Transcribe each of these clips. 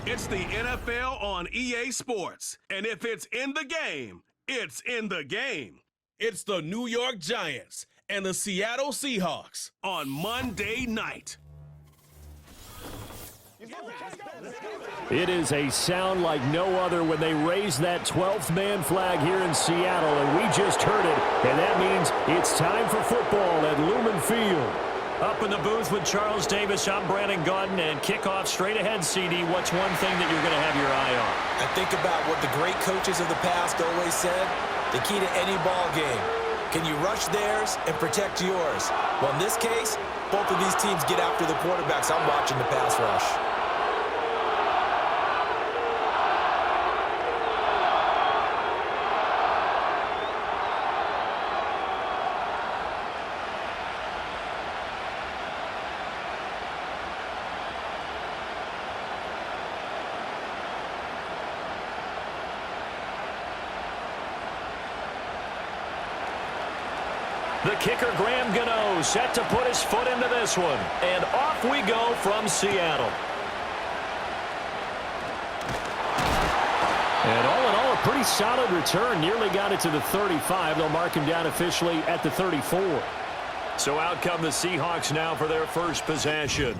It's the NFL on EA Sports. And if it's in the game, it's in the game. It's the New York Giants and the Seattle Seahawks on Monday night. It is a sound like no other when they raise that 12th man flag here in Seattle, and we just heard it, and that means it's time for football at Lumen Field. Up in the booth with Charles Davis, I'm Brandon Gaudin, and kickoff straight ahead, CD. What's one thing that you're going to have your eye on? I think about what the great coaches of the past always said, the key to any ball game. Can you rush theirs and protect yours? Well, in this case, both of these teams get after the quarterbacks. I'm watching the pass rush. The kicker, Graham Gano, set to put his foot into this one. And off we go from Seattle. And all in all, a pretty solid return. Nearly got it to the 35. They'll mark him down officially at the 34. So out come the Seahawks now for their first possession.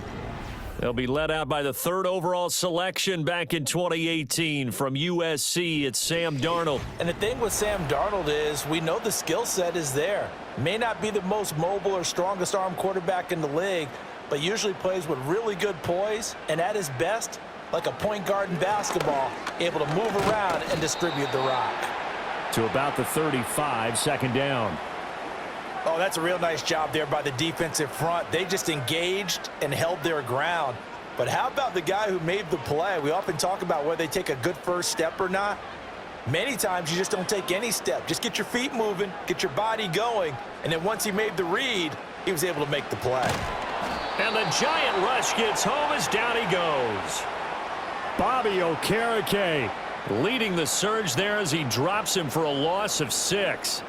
They'll be led out by the third overall selection back in 2018 from USC. It's Sam Darnold. And the thing with Sam Darnold is we know the skill set is there. May not be the most mobile or strongest arm quarterback in the league, but usually plays with really good poise and at his best, like a point guard in basketball, able to move around and distribute the rock. To about the 35, second down. Oh, that's a real nice job there by the defensive front. They just engaged and held their ground. But how about the guy who made the play? We often talk about whether they take a good first step or not. Many times you just don't take any step. Just get your feet moving, get your body going, and then once he made the read, he was able to make the play. And the giant rush gets home as down he goes. Bobby Okereke leading the surge there as he drops him for a loss of 6.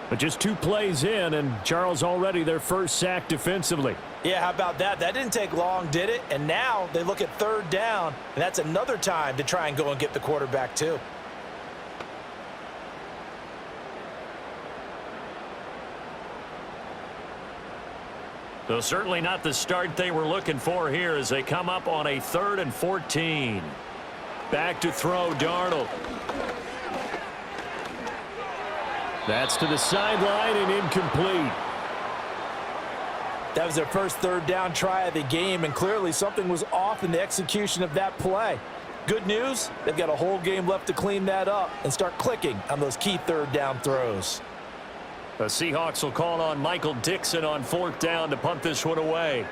But just 2 plays in, and Charles already their first sack defensively. Yeah, how about that? That didn't take long, did it? And now they look at third down, and that's another time to try and go and get the quarterback too. So certainly not the start they were looking for here as they come up on a 3rd and 14. Back to throw, Darnold. That's to the sideline and incomplete. That was their first third down try of the game, and clearly something was off in the execution of that play. Good news, they've got a whole game left to clean that up and start clicking on those key third down throws. The Seahawks will call on Michael Dixon on 4th down to punt this one away.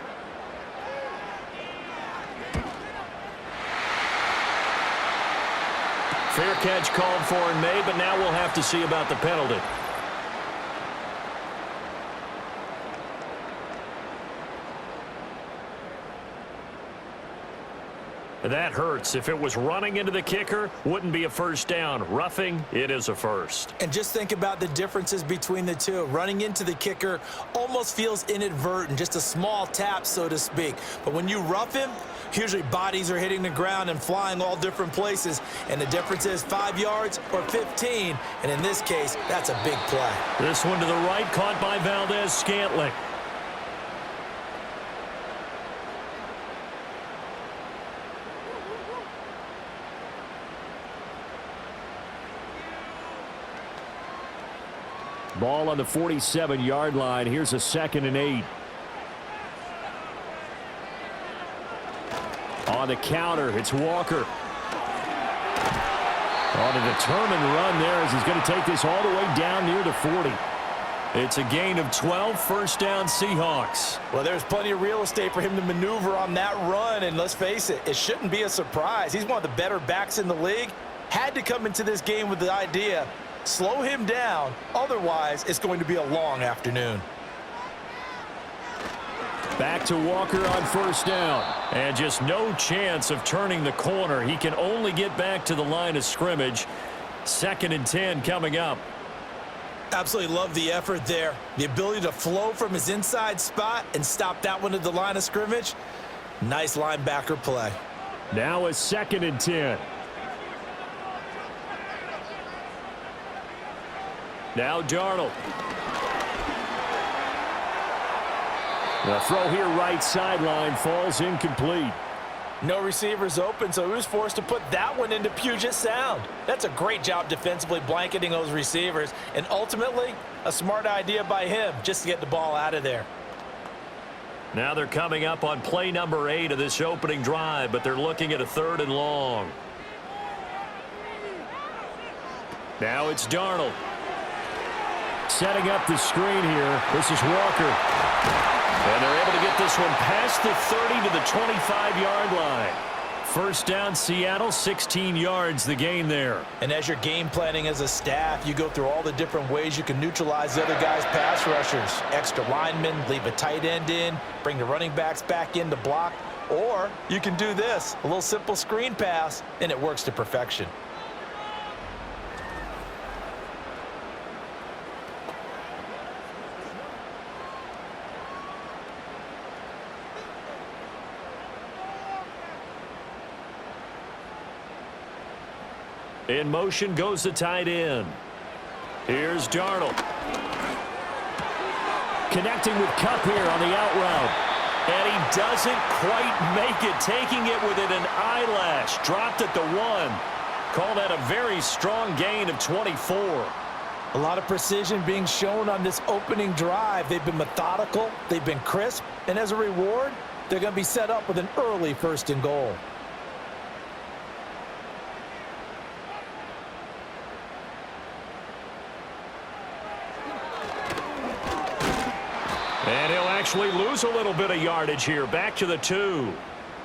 Fair catch called for and made, but now we'll have to see about the penalty. That hurts. If it was running into the kicker, wouldn't be a first down. Roughing, it is a first. And just think about the differences between the two. Running into the kicker almost feels inadvertent, just a small tap, so to speak. But when you rough him, usually bodies are hitting the ground and flying all different places. And the difference is 5 yards or 15. And in this case, that's a big play. This one to the right, caught by Valdez-Scantling. Ball on the 47-yard line. Here's a 2nd and 8. On the counter, it's Walker. On a determined run there as he's going to take this all the way down near the 40. It's a gain of 12, first down Seahawks. Well, there's plenty of real estate for him to maneuver on that run, and let's face it, it shouldn't be a surprise. He's one of the better backs in the league. Had to come into this game with the idea, slow him down, otherwise it's going to be a long afternoon. Back to Walker on 1st down. And just no chance of turning the corner. He can only get back to the line of scrimmage. 2nd and 10 coming up. Absolutely love the effort there. The ability to flow from his inside spot and stop that one at the line of scrimmage. Nice linebacker play. Now a 2nd and 10. Now Darnold. The throw here right sideline falls incomplete. No receivers open, so he was forced to put that one into Puget Sound. That's a great job defensively blanketing those receivers, and ultimately a smart idea by him just to get the ball out of there. Now they're coming up on play number 8 of this opening drive, but they're looking at a 3rd and long. Now it's Darnold. Setting up the screen here. This is Walker. And they're able to get this one past the 30 to the 25-yard line. First down, Seattle, 16 yards the gain there. And as you're game planning as a staff, you go through all the different ways you can neutralize the other guy's pass rushers. Extra linemen, leave a tight end in, bring the running backs back in to block. Or you can do this, a little simple screen pass, and it works to perfection. In motion goes the tight end. Here's Darnold. Connecting with Kupp here on the out route. And he doesn't quite make it, taking it within an eyelash. Dropped at the 1. Call that a very strong gain of 24. A lot of precision being shown on this opening drive. They've been methodical, they've been crisp, and as a reward, they're going to be set up with an early 1st and goal. And he'll actually lose a little bit of yardage here. Back to the 2.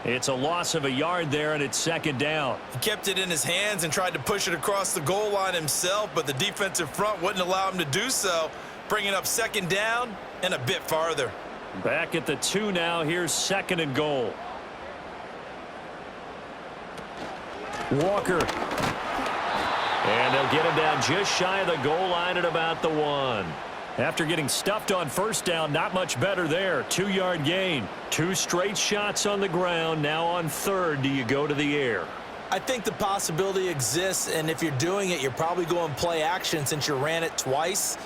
It's a loss of a yard there, and it's 2nd down. He kept it in his hands and tried to push it across the goal line himself, but the defensive front wouldn't allow him to do so, bringing up 2nd down and a bit farther. Back at the 2 now. Here's 2nd and goal. Walker. And they'll get him down just shy of the goal line at about the 1. After getting stuffed on 1st down, not much better there. 2-yard gain. 2 straight shots on the ground. Now on 3rd, do you go to the air? I think the possibility exists, and if you're doing it, you're probably going play action since you ran it twice.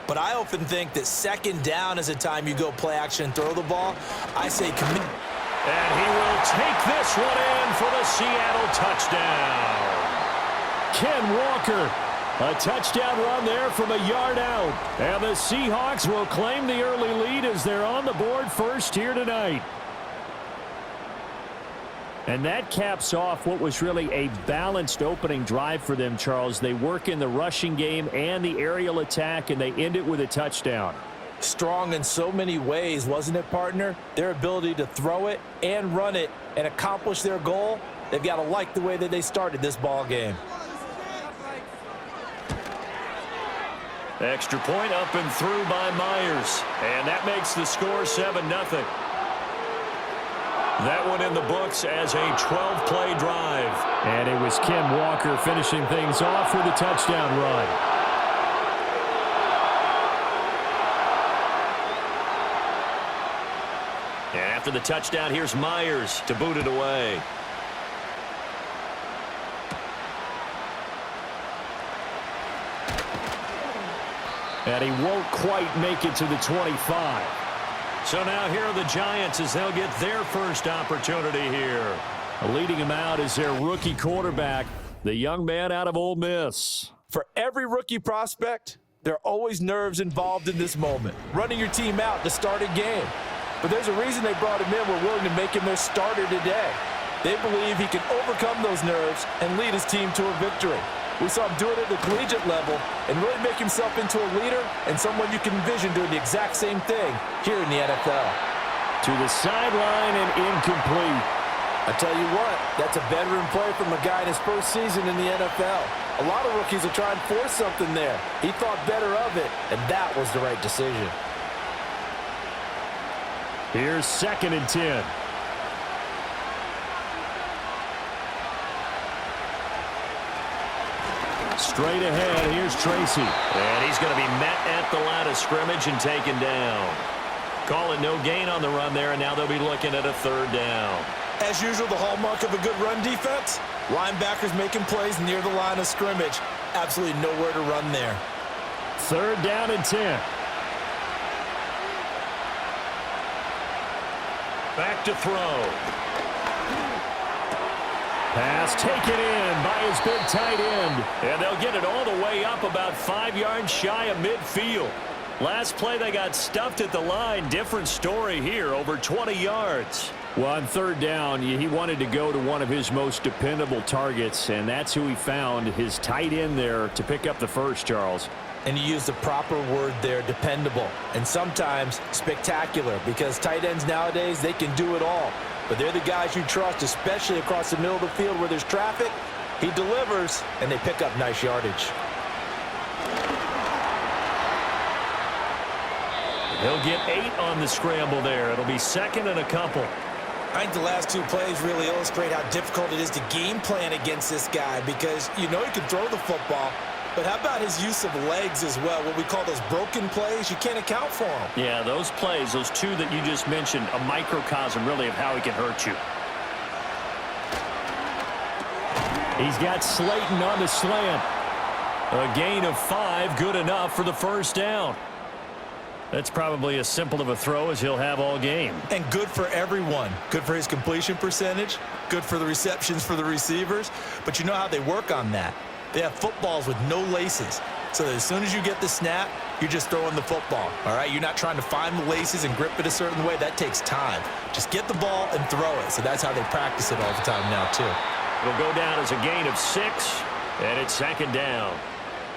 But I often think that 2nd down is a time you go play action and throw the ball. I say commit. And he will take this one in for the Seattle touchdown. Ken Walker. A touchdown run there from a yard out. And the Seahawks will claim the early lead as they're on the board first here tonight. And that caps off what was really a balanced opening drive for them, Charles. They work in the rushing game and the aerial attack, and they end it with a touchdown. Strong in so many ways, wasn't it, partner? Their ability to throw it and run it and accomplish their goal, they've got to like the way that they started this ball game. Extra point up and through by Myers. And that makes the score 7-0. That one in the books as a 12-play drive. And it was Ken Walker finishing things off with a touchdown run. And after the touchdown, here's Myers to boot it away. And he won't quite make it to the 25. So now here are the Giants as they'll get their first opportunity here. Leading him out is their rookie quarterback, the young man out of Ole Miss. For every rookie prospect, there are always nerves involved in this moment. Running your team out to start a game. But there's a reason they brought him in. We're willing to make him their starter today. They believe he can overcome those nerves and lead his team to a victory. We saw him do it at the collegiate level and really make himself into a leader and someone you can envision doing the exact same thing here in the NFL. To the sideline and incomplete. I tell you what, that's a veteran play from a guy in his first season in the NFL. A lot of rookies will try and force something there. He thought better of it, and that was the right decision. Here's 2nd and 10. Straight ahead, here's Tracy. And he's going to be met at the line of scrimmage and taken down. Call it no gain on the run there, and now they'll be looking at a 3rd down. As usual, the hallmark of a good run defense, linebackers making plays near the line of scrimmage. Absolutely nowhere to run there. 3rd down and 10. Back to throw. Pass taken in by his big tight end. And they'll get it all the way up about 5 yards shy of midfield. Last play, they got stuffed at the line. Different story here, over 20 yards. Well, on 3rd down, he wanted to go to one of his most dependable targets, and that's who he found, his tight end there, to pick up the first, Charles. And you use the proper word there, dependable, and sometimes spectacular, because tight ends nowadays, they can do it all. But they're the guys you trust, especially across the middle of the field where there's traffic. He delivers, and they pick up nice yardage. He'll get 8 on the scramble there. It'll be 2nd and a couple. I think the last 2 plays really illustrate how difficult it is to game plan against this guy, because you know he can throw the football, but how about his use of legs as well? What we call those broken plays, you can't account for them. Yeah, those plays, those 2 that you just mentioned, a microcosm really of how he can hurt you. He's got Slayton on the slant. A gain of 5, good enough for the first down. That's probably as simple of a throw as he'll have all game. And good for everyone. Good for his completion percentage. Good for the receptions for the receivers. But you know how they work on that. They have footballs with no laces. So that as soon as you get the snap, you're just throwing the football. All right? You're not trying to find the laces and grip it a certain way. That takes time. Just get the ball and throw it. So that's how they practice it all the time now, too. It'll go down as a gain of 6, and it's 2nd down.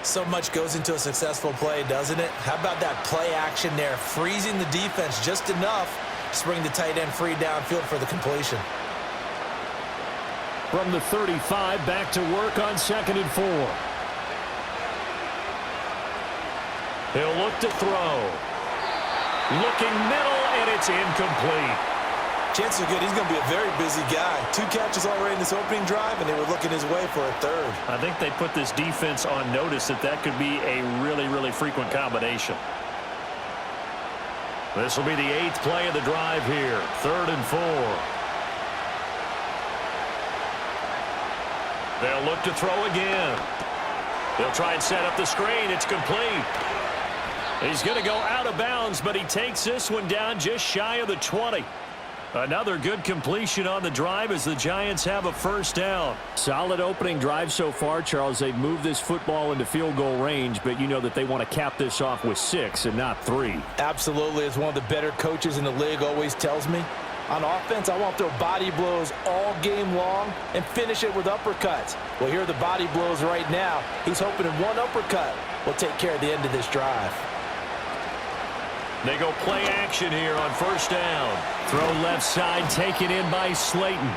So much goes into a successful play, doesn't it? How about that play action there, freezing the defense just enough to bring the tight end free downfield for the completion. From the 35, back to work on 2nd and 4. He'll look to throw. Looking middle, and it's incomplete. Chances are good he's going to be a very busy guy. 2 catches already in this opening drive, and they were looking his way for a 3rd. I think they put this defense on notice that could be a really, really frequent combination. This will be the 8th play of the drive here. 3rd and 4. They'll look to throw again. They'll try and set up the screen. It's complete. He's going to go out of bounds, but he takes this one down just shy of the 20. Another good completion on the drive as the Giants have a first down. Solid opening drive so far, Charles. They've moved this football into field goal range, but you know that they want to cap this off with 6 and not 3. Absolutely. As one of the better coaches in the league always tells me, on offense, I want to throw body blows all game long and finish it with uppercuts. Well, here are the body blows right now. He's hoping in one uppercut will take care of the end of this drive. They go play action here on first down. Throw left side, taken in by Slayton.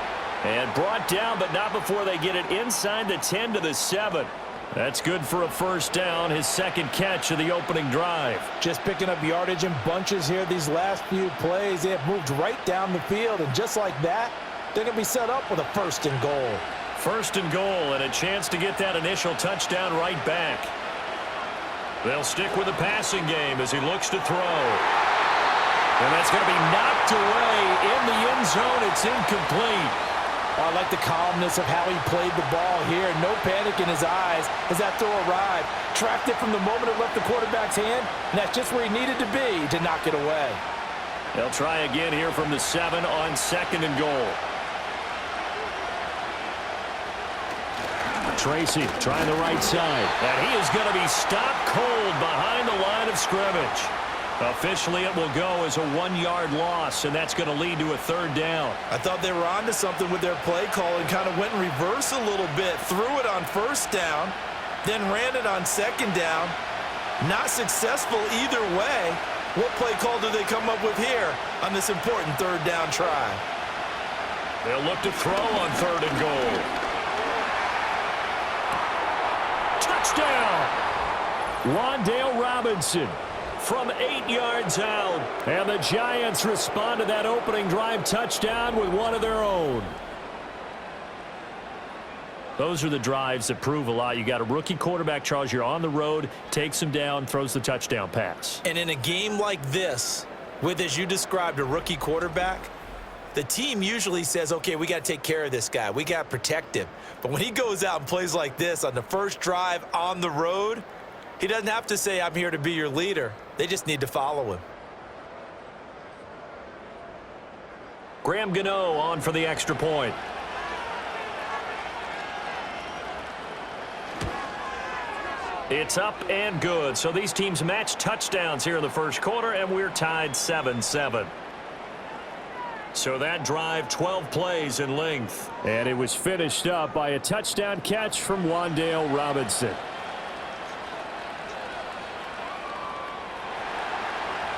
And brought down, but not before they get it inside the 10 to the 7. That's good for a first down, his 2nd catch of the opening drive. Just picking up yardage in bunches here these last few plays. They have moved right down the field, and just like that, they're going to be set up with a 1st and goal. 1st and goal, and a chance to get that initial touchdown right back. They'll stick with the passing game as he looks to throw. And that's going to be knocked away in the end zone. It's incomplete. I like the calmness of how he played the ball here. No panic in his eyes as that throw arrived. Tracked it from the moment it left the quarterback's hand, and that's just where he needed to be to knock it away. They'll try again here from the 7 on 2nd and goal. Tracy trying the right side. And he is going to be stopped cold behind the line of scrimmage. Officially, it will go as a 1-yard loss, and that's going to lead to a 3rd down. I thought they were onto something with their play call and kind of went in reverse a little bit. Threw it on 1st down, then ran it on 2nd down. Not successful either way. What play call do they come up with here on this important 3rd down try? They'll look to throw on 3rd and goal. Touchdown! Wan'Dale Robinson from 8 yards out. And the Giants respond to that opening drive touchdown with one of their own. Those are the drives that prove a lot. You got a rookie quarterback, Charles. You're on the road, takes him down, throws the touchdown pass. And in a game like this, with, as you described, a rookie quarterback, the team usually says, okay, we got to take care of this guy. We got to protect him. But when he goes out and plays like this on the first drive on the road, he doesn't have to say, I'm here to be your leader. They just need to follow him. Graham Gano on for the extra point. It's up and good. So these teams match touchdowns here in the first quarter, and we're tied 7-7. So that drive, 12 plays in length. And it was finished up by a touchdown catch from Wan'Dale Robinson.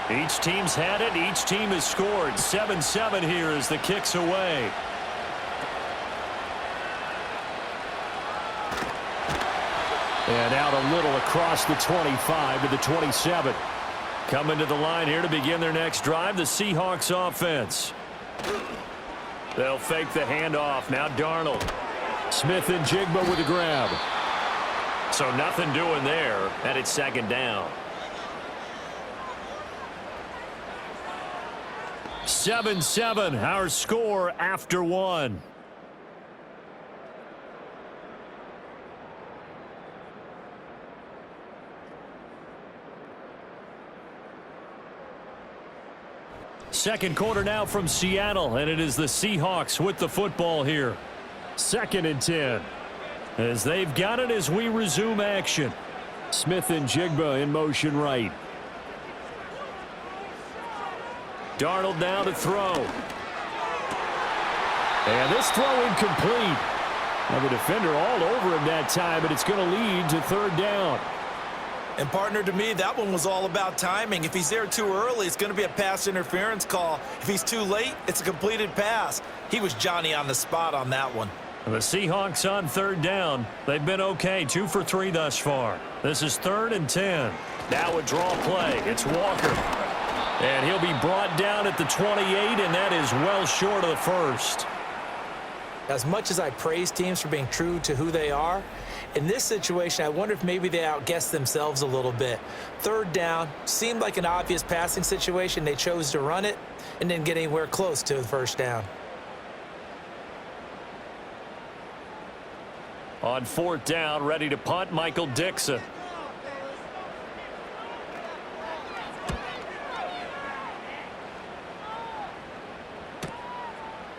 Each team's had it. Each team has scored. 7-7 here as the kick's away. And out a little across the 25 to the 27. Coming to the line here to begin their next drive, the Seahawks offense. They'll fake the handoff. Now Darnold. Smith and Jigba with a grab. So nothing doing there, and it's second down. 7-7, our score after one. Second quarter now from Seattle, and it is the Seahawks with the football here. 2nd and 10. As they've got it as we resume action. Smith and Jigba in motion right. Darnold now to throw. And this throw incomplete. Now the defender all over him that time, but it's going to lead to 3rd down. And, partner, to me, that one was all about timing. If he's there too early, it's going to be a pass interference call. If he's too late, it's a completed pass. He was Johnny on the spot on that one. The Seahawks on 3rd down. They've been okay, 2 for 3 thus far. This is 3rd and 10. Now a draw play. It's Walker. And he'll be brought down at the 28, and that is well short of the first. As much as I praise teams for being true to who they are, in this situation, I wonder if maybe they outguessed themselves a little bit. 3rd down, seemed like an obvious passing situation. They chose to run it and didn't get anywhere close to the 1st down. On 4th down, ready to punt, Michael Dixon.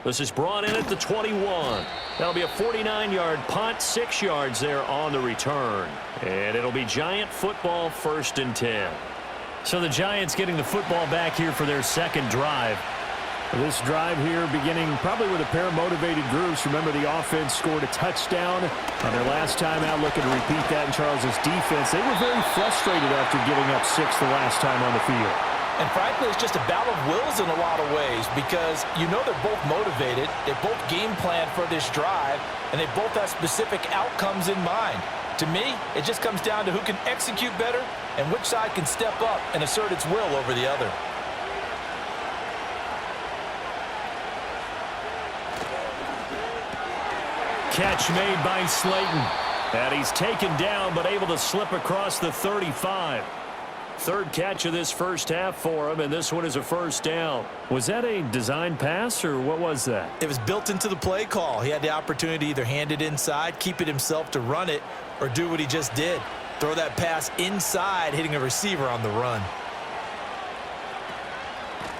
This is brought in at the 21. That'll be a 49-yard punt, 6 yards there on the return. And it'll be Giant football, 1st and 10. So the Giants getting the football back here for their 2nd drive. This drive here beginning probably with a pair of motivated groups. Remember, the offense scored a touchdown on their last time out, looking to repeat that in Charles's defense. They were very frustrated after giving up 6 the last time on the field. And frankly, it's just a battle of wills in a lot of ways because you know they're both motivated, they both game plan for this drive, and they both have specific outcomes in mind. To me, it just comes down to who can execute better and which side can step up and assert its will over the other. Catch made by Slayton. And he's taken down but able to slip across the 35. 3rd catch of this first half for him, and this one is a 1st down. Was that a design pass, or what was that? It was built into the play call. He had the opportunity to either hand it inside, keep it himself to run it, or do what he just did. Throw that pass inside, hitting a receiver on the run.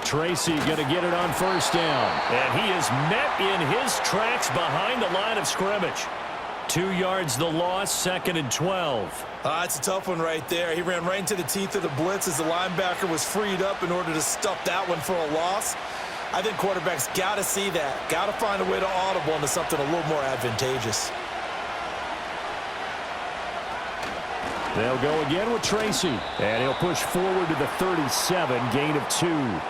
Tracy going to get it on 1st down. And he is met in his tracks behind the line of scrimmage. 2 yards the loss, 2nd and 12. It's a tough one right there. He ran right into the teeth of the blitz as the linebacker was freed up in order to stuff that one for a loss. I think quarterbacks got to see that. Got to find a way to audible into something a little more advantageous. They'll go again with Tracy. And he'll push forward to the 37, gain of 2.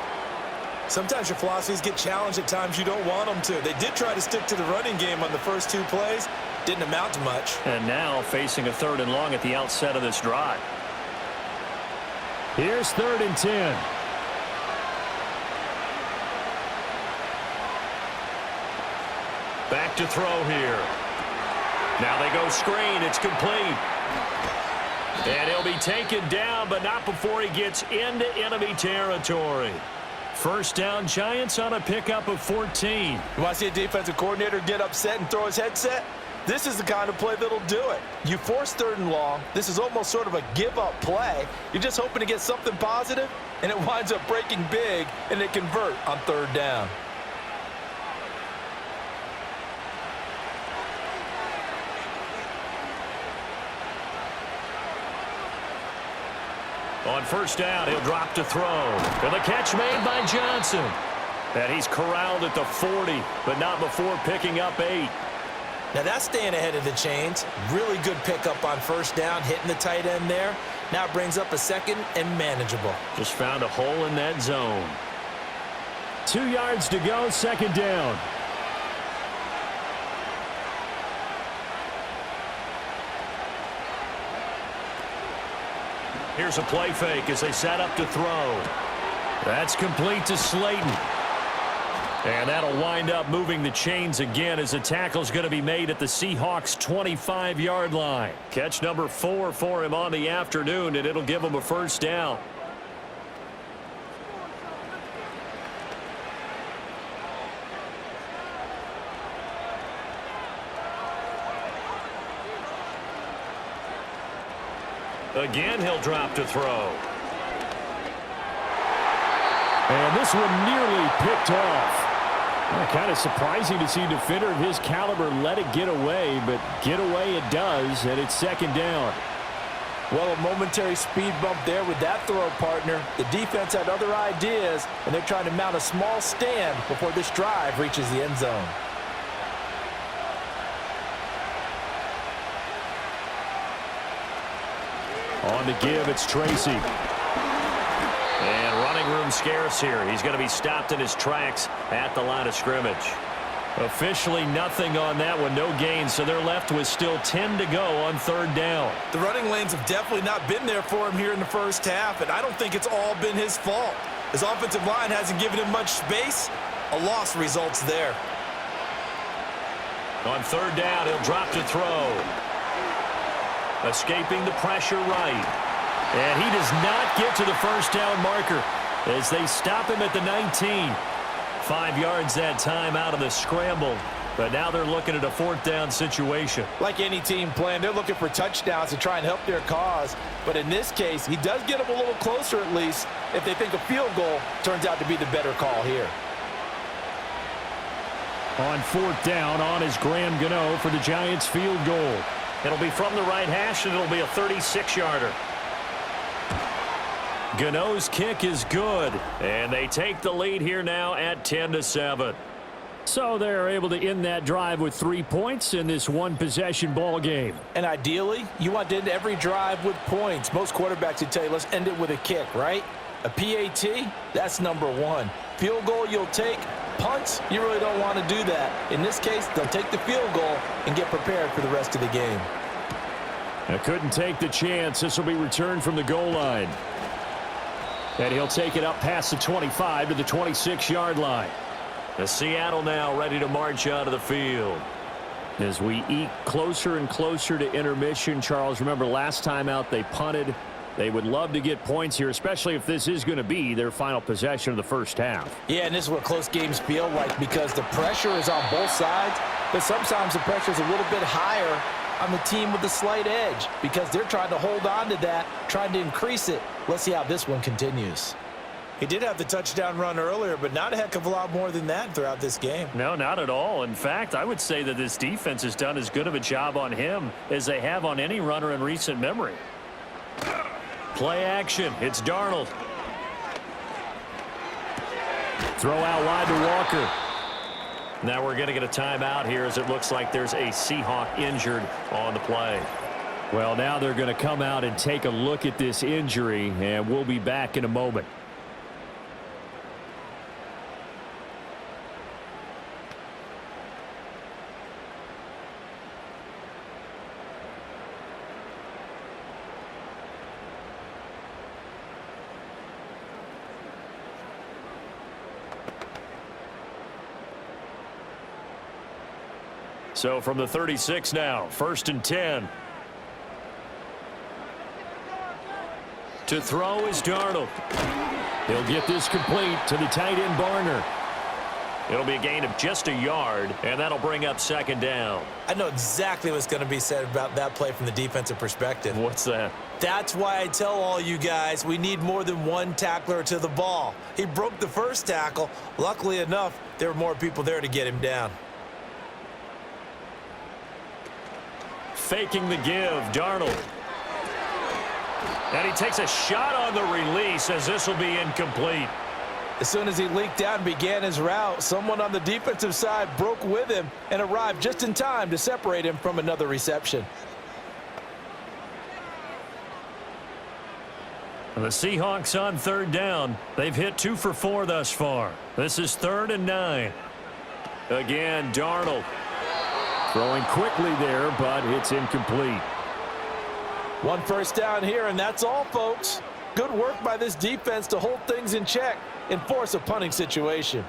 Sometimes your philosophies get challenged at times you don't want them to. They did try to stick to the running game on the first 2 plays. Didn't amount to much. And now facing a 3rd and long at the outset of this drive. Here's 3rd and 10. Back to throw here. Now they go screen. It's complete. And he'll be taken down, but not before he gets into enemy territory. First down, Giants on a pickup of 14. You want to see a defensive coordinator get upset and throw his headset? This is the kind of play that'll do it. You force 3rd and long. This is almost sort of a give-up play. You're just hoping to get something positive, and it winds up breaking big, and they convert on 3rd down. On first down, he'll drop to throw. And the catch made by Jaxson. And he's corralled at the 40, but not before picking up 8. Now that's staying ahead of the chains. Really good pickup on first down, hitting the tight end there. Now it brings up a 2nd and manageable. Just found a hole in that zone. 2 yards to go, 2nd down. Here's a play fake as they set up to throw. That's complete to Slayton. And that'll wind up moving the chains again as the tackle's going to be made at the Seahawks' 25-yard line. Catch number 4 for him on the afternoon, and it'll give him a first down. Again, he'll drop to throw. And this one nearly picked off. Kind of surprising to see a defender of his caliber let it get away, but get away it does, and it's 2nd down. Well, a momentary speed bump there with that throw, partner. The defense had other ideas, and they're trying to mount a small stand before this drive reaches the end zone. On the give, it's Tracy. And running room scarce here. He's going to be stopped in his tracks at the line of scrimmage. Officially nothing on that one, no gain, so they're left with still 10 to go on 3rd down. The running lanes have definitely not been there for him here in the first half, and I don't think it's all been his fault. His offensive line hasn't given him much space. A loss results there. On 3rd down, he'll drop to throw. Escaping the pressure right. And he does not get to the first down marker as they stop him at the 19. 5 yards that time out of the scramble. But now they're looking at a 4th down situation. Like any team playing, they're looking for touchdowns to try and help their cause. But in this case, he does get them a little closer at least if they think a field goal turns out to be the better call here. On 4th down, on is Graham Gano for the Giants field goal. It'll be from the right hash, and it'll be a 36-yarder. Gano's kick is good, and they take the lead here now at 10-7. So they're able to end that drive with 3 points in this one-possession ball game. And ideally, you want to end every drive with points. Most quarterbacks would tell you, let's end it with a kick, right? A PAT, that's number 1. Field goal you'll take. Punts, you really don't want to do that. In this case, they'll take the field goal and get prepared for the rest of the game. I couldn't take the chance. This will be returned from the goal line. And he'll take it up past the 25 to the 26-yard line. The Seattle now ready to march out of the field. As we eke closer and closer to intermission, Charles, remember last time out they punted. They would love to get points here, especially if this is going to be their final possession of the first half. Yeah, and this is what close games feel like because the pressure is on both sides, but sometimes the pressure is a little bit higher on the team with the slight edge because they're trying to hold on to that, trying to increase it. Let's see how this one continues. He did have the touchdown run earlier, but not a heck of a lot more than that throughout this game. No, not at all. In fact, I would say that this defense has done as good of a job on him as they have on any runner in recent memory. Play action. It's Darnold. Throw out wide to Walker. Now we're going to get a timeout here as it looks like there's a Seahawk injured on the play. Well, now they're going to come out and take a look at this injury, and we'll be back in a moment. So from the 36 now, 1st and 10. To throw is Darnold. He'll get this complete to the tight end, Barner. It'll be a gain of just a yard, and that'll bring up second down. I know exactly what's going to be said about that play from the defensive perspective. What's that? That's why I tell all you guys we need more than one tackler to the ball. He broke the first tackle. Luckily enough, there were more people there to get him down. Faking the give, Darnold. And he takes a shot on the release as this will be incomplete. As soon as he leaked out and began his route, someone on the defensive side broke with him and arrived just in time to separate him from another reception. The Seahawks on third down. They've hit 2 for 4 thus far. This is 3rd and 9. Again, Darnold. Throwing quickly there, but it's incomplete. One first down here, and that's all, folks. Good work by this defense to hold things in check and force a punting situation.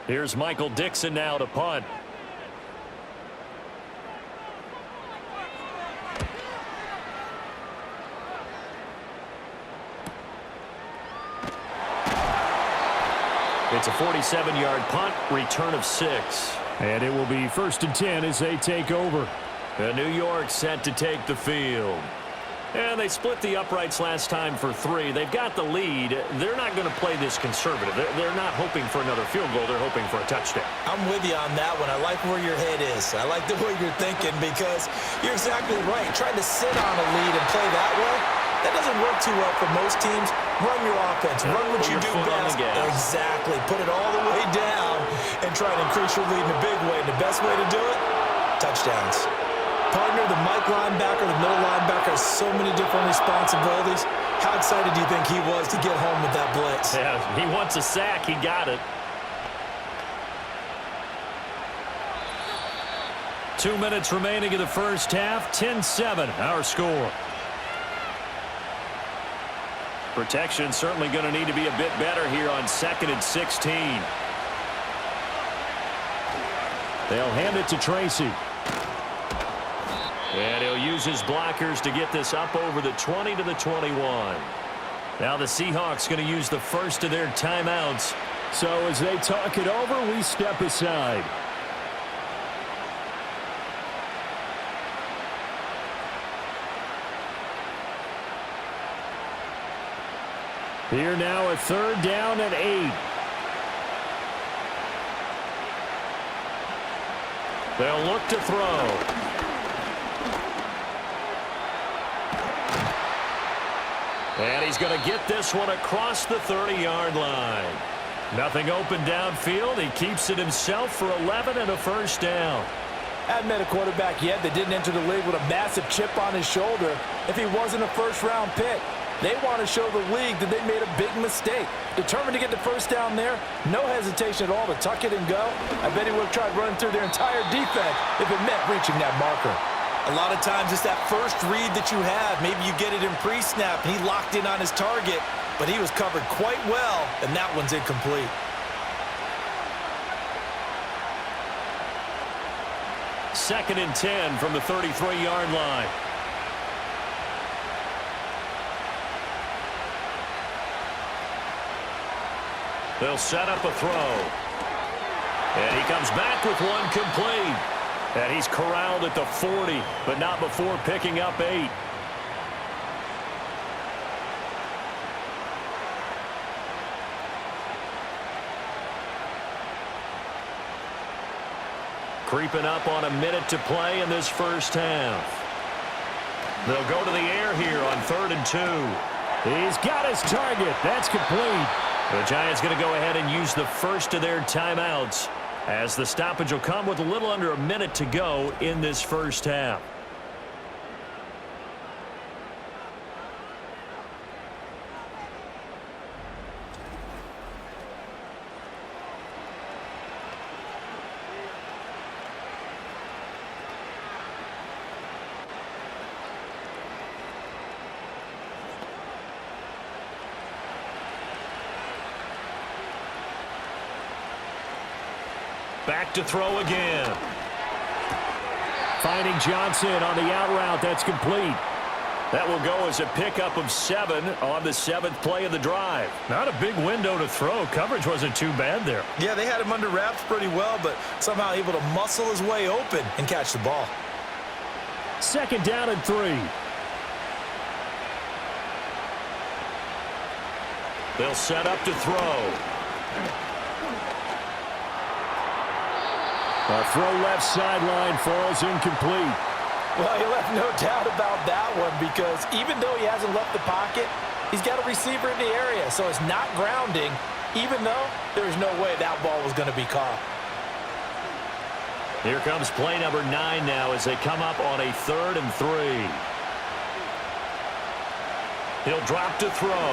Here's Michael Dixon now to punt. It's a 47-yard punt, return of 6. And it will be 1st and 10 as they take over. New York set to take the field. And they split the uprights last time for 3. They've got the lead. They're not going to play this conservative. They're not hoping for another field goal. They're hoping for a touchdown. I'm with you on that one. I like where your head is. I like the way you're thinking because you're exactly right. Trying to sit on a lead and play that way, that doesn't work too well for most teams. Run your offense. Run what you do best. Exactly. Put it all the way down and try to increase your lead in a big way. And the best way to do it, touchdowns. Partner, the Mike linebacker, the middle linebacker has so many different responsibilities. How excited do you think he was to get home with that blitz? Yeah, he wants a sack. He got it. 2 minutes remaining in the first half. 10-7, our score. Protection certainly going to need to be a bit better here on 2nd and 16. They'll hand it to Tracy. And he'll use his blockers to get this up over the 20 to the 21. Now the Seahawks going to use the first of their timeouts. So as they talk it over, we step aside. Here now, a 3rd down and 8. They'll look to throw. And he's going to get this one across the 30-yard line. Nothing open downfield. He keeps it himself for 11 and a first down. Hadn't met a quarterback yet that didn't enter the league with a massive chip on his shoulder if he wasn't a first-round pick. They want to show the league that they made a big mistake. Determined to get the first down there, no hesitation at all to tuck it and go. I bet he would have tried running through their entire defense if it meant reaching that marker. A lot of times it's that first read that you have. Maybe you get it in pre-snap and he locked in on his target, but he was covered quite well, and that one's incomplete. Second and 10 from the 33-yard line. They'll set up a throw. And he comes back with one complete. And he's corralled at the 40, but not before picking up 8. Creeping up on a minute to play in this first half. They'll go to the air here on 3rd and 2. He's got his target. That's complete. The Giants going to go ahead and use the first of their timeouts, as the stoppage will come with a little under a minute to go in this first half. Back to throw again. Finding Jaxson on the out route. That's complete. That will go as a pickup of 7 on the 7th play of the drive. Not a big window to throw. Coverage wasn't too bad there. Yeah, they had him under wraps pretty well, but somehow able to muscle his way open and catch the ball. 2nd down and 3. They'll set up to throw. A throw left sideline falls incomplete. Well, you left no doubt about that one because even though he hasn't left the pocket, he's got a receiver in the area, so it's not grounding, even though there's no way that ball was going to be caught. Here comes play number 9 now as they come up on a 3rd and 3. He'll drop to throw.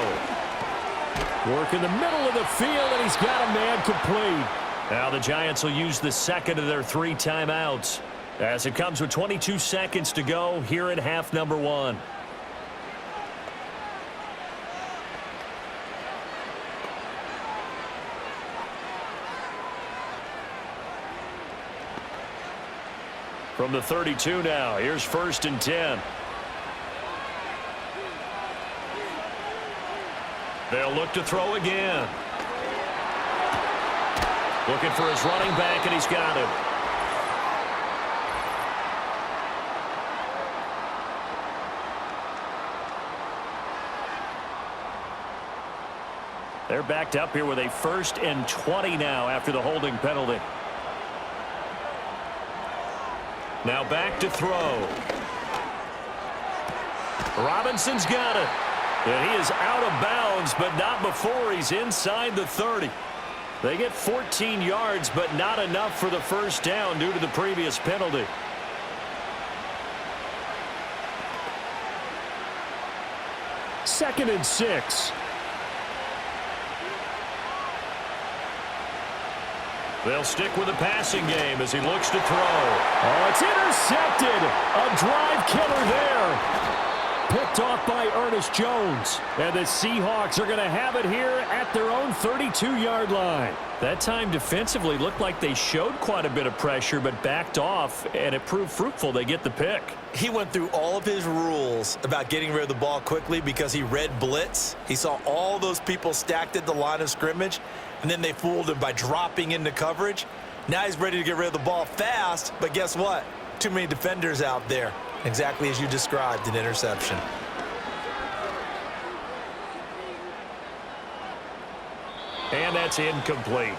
Work in the middle of the field, and he's got a man complete. Now the Giants will use the 2nd of their 3 timeouts as it comes with 22 seconds to go here in half number 1. From the 32 now, here's 1st and 10. They'll look to throw again. Looking for his running back, and he's got him. They're backed up here with a 1st and 20 now after the holding penalty. Now back to throw. Robinson's got it. And he is out of bounds, but not before he's inside the 30. They get 14 yards, but not enough for the 1st down due to the previous penalty. Second and 6. They'll stick with the passing game as he looks to throw. Oh, it's intercepted. A drive killer there. Picked off by Ernest Jones. And the Seahawks are going to have it here at their own 32-yard line. That time defensively looked like they showed quite a bit of pressure but backed off, and it proved fruitful. They get the pick. He went through all of his rules about getting rid of the ball quickly because he read blitz. He saw all those people stacked at the line of scrimmage, and then they fooled him by dropping into coverage. Now he's ready to get rid of the ball fast, but guess what? Too many defenders out there. Exactly as you described, an interception. And that's incomplete.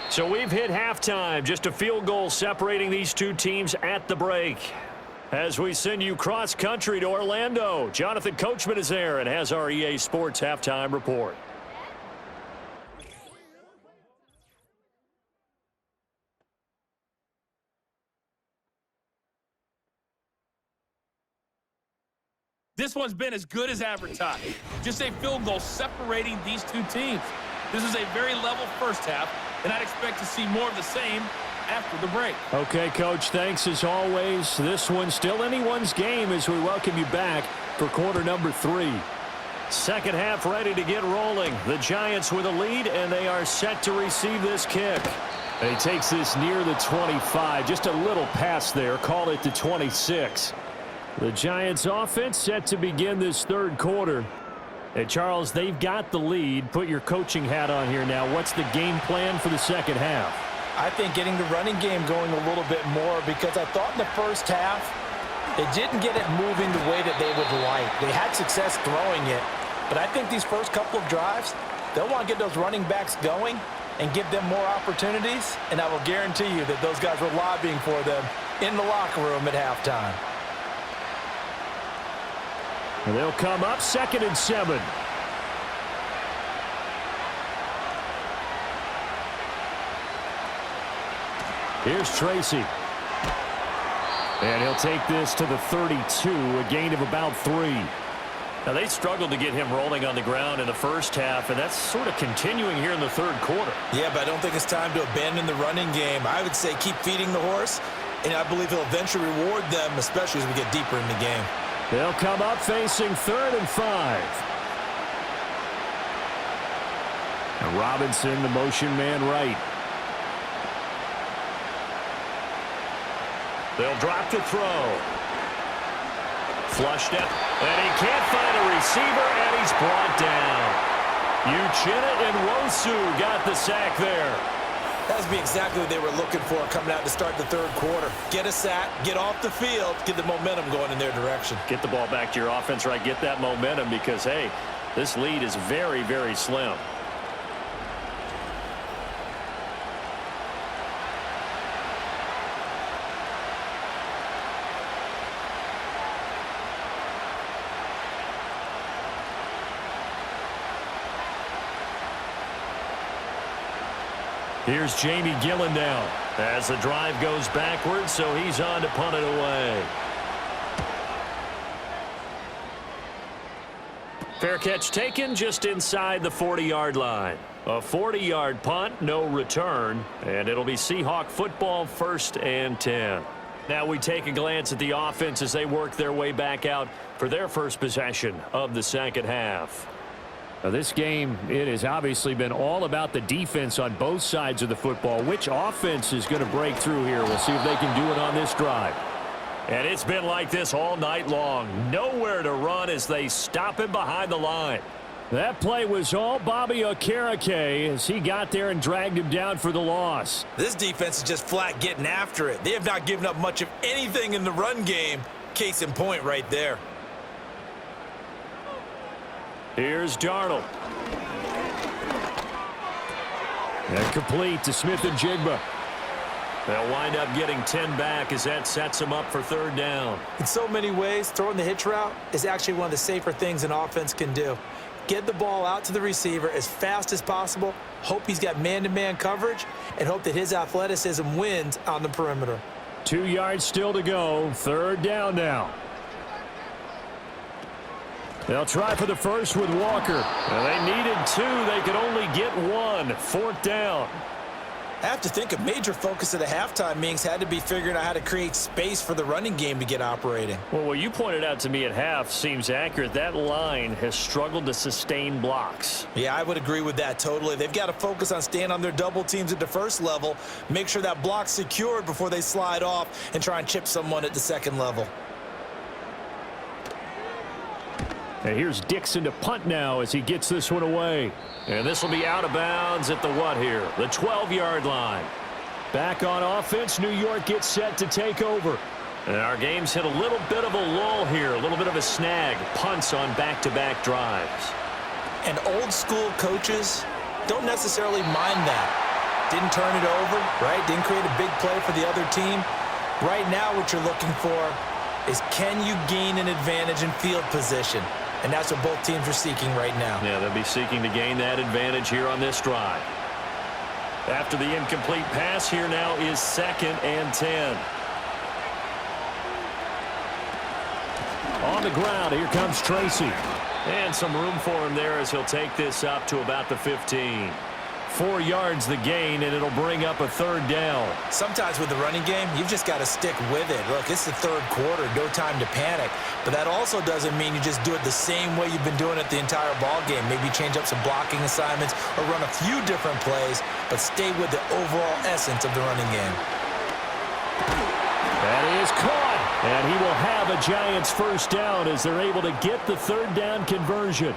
So we've hit halftime. Just a field goal separating these two teams at the break. As we send you cross-country to Orlando, Jonathan Coachman is there and has our EA Sports halftime report. This one's been as good as advertised. Just a field goal separating these two teams. This is a very level first half, and I'd expect to see more of the same after the break. Okay, Coach, thanks as always. This one's still anyone's game as we welcome you back for quarter number 3. Second half ready to get rolling. The Giants with a lead, and they are set to receive this kick. And he takes this near the 25. Just a little pass there. Call it the 26. The Giants offense set to begin this third quarter. Hey, Charles, they've got the lead. Put your coaching hat on here now. What's the game plan for the second half? I think getting the running game going a little bit more because I thought in the first half they didn't get it moving the way that they would like. They had success throwing it, but I think these first couple of drives, they'll want to get those running backs going and give them more opportunities, and I will guarantee you that those guys were lobbying for them in the locker room at halftime. And they'll come up 2nd and 7. Here's Tracy. And he'll take this to the 32, a gain of about 3. Now, they struggled to get him rolling on the ground in the first half, and that's sort of continuing here in the third quarter. Yeah, but I don't think it's time to abandon the running game. I would say keep feeding the horse, and I believe he'll eventually reward them, especially as we get deeper in the game. They'll come up facing 3rd and 5. And Robinson, the motion man right. They'll drop to throw. flushed out. And he can't find a receiver, and he's brought down. Uchenna and Wosu got the sack there. That would be exactly what they were looking for coming out to start the third quarter. Get a sack, get off the field, get the momentum going in their direction. Get the ball back to your offense, right? Get that momentum because, hey, this lead is very, very slim. Here's Jamie Gillen now as the drive goes backwards, so he's on to punt it away. Fair catch taken just inside the 40-yard line. A 40-yard punt, no return, and it'll be Seahawk football, 1st and 10. Now we take a glance at the offense as they work their way back out for their first possession of the second half. Now this game, it has obviously been all about the defense on both sides of the football. Which offense is going to break through here? We'll see if they can do it on this drive. And it's been like this all night long. Nowhere to run as they stop him behind the line. That play was all Bobby Okereke as he got there and dragged him down for the loss. This defense is just flat getting after it. They have not given up much of anything in the run game. Case in point right there. Here's Darnold. And complete to Smith and Jigba. They'll wind up getting 10 back as that sets them up for 3rd down. In so many ways, throwing the hitch route is actually one of the safer things an offense can do. Get the ball out to the receiver as fast as possible, hope he's got man-to-man coverage, and hope that his athleticism wins on the perimeter. 2 yards still to go. 3rd down now. They'll try for the first with Walker. And they needed 2. They could only get 1. 4th down. I have to think a major focus of the halftime meetings had to be figuring out how to create space for the running game to get operating. Well, what you pointed out to me at half seems accurate. That line has struggled to sustain blocks. Yeah, I would agree with that totally. They've got to focus on staying on their double teams at the first level, make sure that block's secured before they slide off and try and chip someone at the second level. And here's Dixon to punt now as he gets this one away. And this will be out of bounds at the what here? The 12-yard line. Back on offense, New York gets set to take over. And our game's hit a little bit of a lull here, a little bit of a snag. Punts on back-to-back drives. And old school coaches don't necessarily mind that. Didn't turn it over, right? Didn't create a big play for the other team. Right now what you're looking for is can you gain an advantage in field position? And that's what both teams are seeking right now. Yeah, they'll be seeking to gain that advantage here on this drive. After the incomplete pass, here now is 2nd and 10. On the ground, here comes Tracy. And some room for him there as he'll take this up to about the 15. 4 yards the gain, and it'll bring up a 3rd down. Sometimes with the running game, you've just got to stick with it. Look, it's the 3rd quarter, no time to panic. But that also doesn't mean you just do it the same way you've been doing it the entire ball game. Maybe change up some blocking assignments or run a few different plays, but stay with the overall essence of the running game. That is caught, and he will have a Giants 1st down as they're able to get the 3rd down conversion.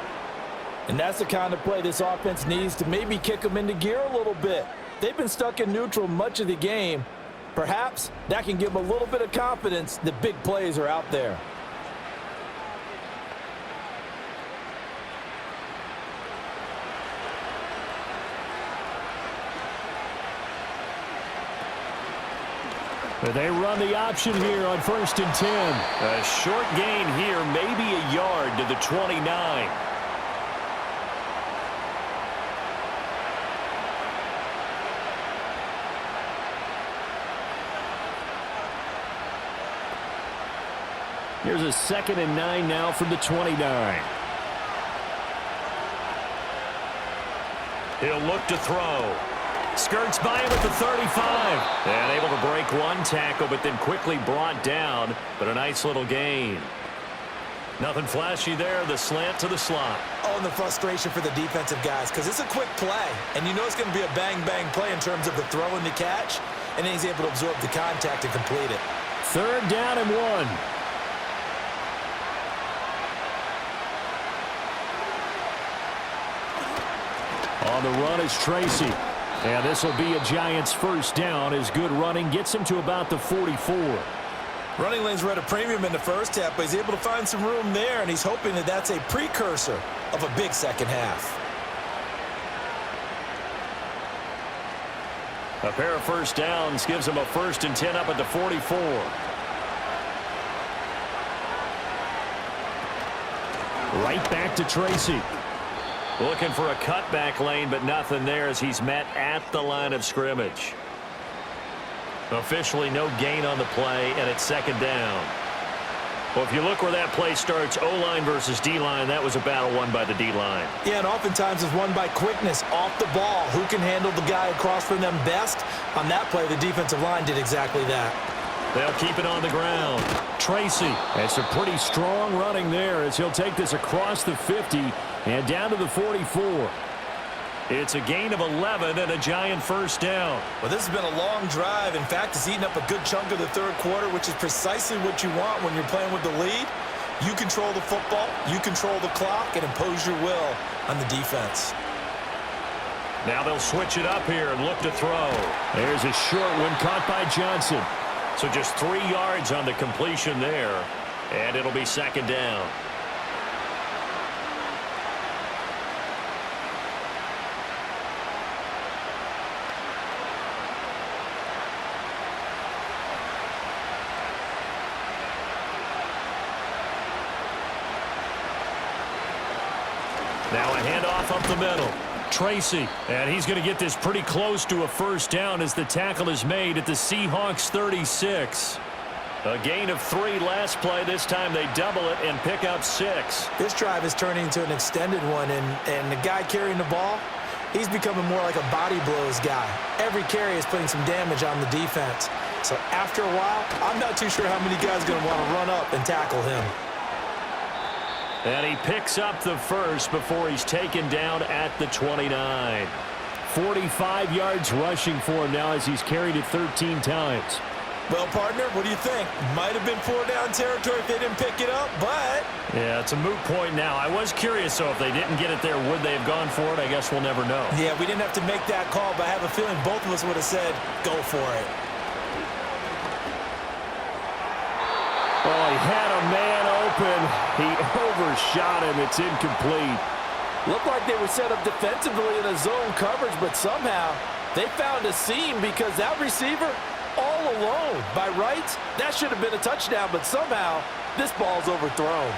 And that's the kind of play this offense needs to maybe kick them into gear a little bit. They've been stuck in neutral much of the game. Perhaps that can give them a little bit of confidence that big plays are out there. But they run the option here on 1st and 10. A short gain here, maybe a yard to the 29. Here's a 2nd and 9 now from the 29. He'll look to throw. Skirts by him at the 35. And able to break one tackle, but then quickly brought down. But a nice little gain. Nothing flashy there. The slant to the slot. Oh, and the frustration for the defensive guys, because it's a quick play. And you know it's going to be a bang-bang play in terms of the throw and the catch. And then he's able to absorb the contact and complete it. 3rd down and 1. On the run is Tracy. And this will be a Giants first down as good running gets him to about the 44. Running lanes were at a premium in the first half, but he's able to find some room there, and he's hoping that that's a precursor of a big second half. A pair of first downs gives him a 1st and 10 up at the 44. Right back to Tracy. Looking for a cutback lane, but nothing there as he's met at the line of scrimmage. Officially no gain on the play, and it's 2nd down. Well, if you look where that play starts, O-line versus D-line, that was a battle won by the D-line. Yeah, and oftentimes it's won by quickness off the ball. Who can handle the guy across from them best? On that play, the defensive line did exactly that. They'll keep it on the ground. Tracy. That's a pretty strong running there as he'll take this across the 50 and down to the 44. It's a gain of 11 and a Giant first down. Well, this has been a long drive. In fact, it's eaten up a good chunk of the third quarter, which is precisely what you want when you're playing with the lead. You control the football, you control the clock, and impose your will on the defense. Now they'll switch it up here and look to throw. There's a short one caught by Jaxson. So just 3 yards on the completion there, and it'll be 2nd down. Now a handoff up the middle. Tracy, and he's going to get this pretty close to a first down as the tackle is made at the Seahawks 36. A gain of 3 last play. This time they double it and pick up 6. This drive is turning into an extended one, and the guy carrying the ball, he's becoming more like a body blows guy. Every carry is putting some damage on the defense. So after a while, I'm not too sure how many guys are going to want to run up and tackle him. And he picks up the first before he's taken down at the 29. 45 yards rushing for him now as he's carried it 13 times. Well, partner, what do you think? Might have been 4-down territory if they didn't pick it up, but... Yeah, it's a moot point now. I was curious, so if they didn't get it there, would they have gone for it? I guess we'll never know. Yeah, we didn't have to make that call, but I have a feeling both of us would have said, go for it. Oh, he had a man open. He overshot him. It's incomplete. Looked like they were set up defensively in a zone coverage, but somehow they found a seam because that receiver all alone. By rights, that should have been a touchdown, but somehow this ball's overthrown.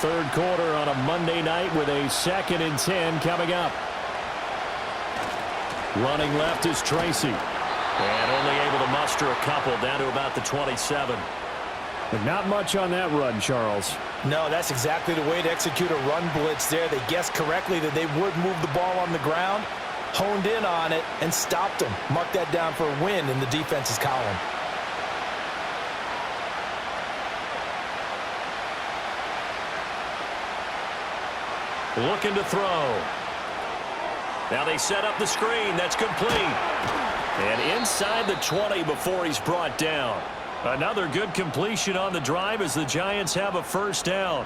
Third quarter on a Monday night with a 2nd and 10 coming up. Running left is Tracy. And only able to muster a couple down to about the 27. But not much on that run, Charles. No, that's exactly the way to execute a run blitz there. They guessed correctly that they would move the ball on the ground, honed in on it, and stopped them. Mark that down for a win in the defense's column. Looking to throw. Now they set up the screen. That's complete. And inside the 20 before he's brought down. Another good completion on the drive as the Giants have a first down.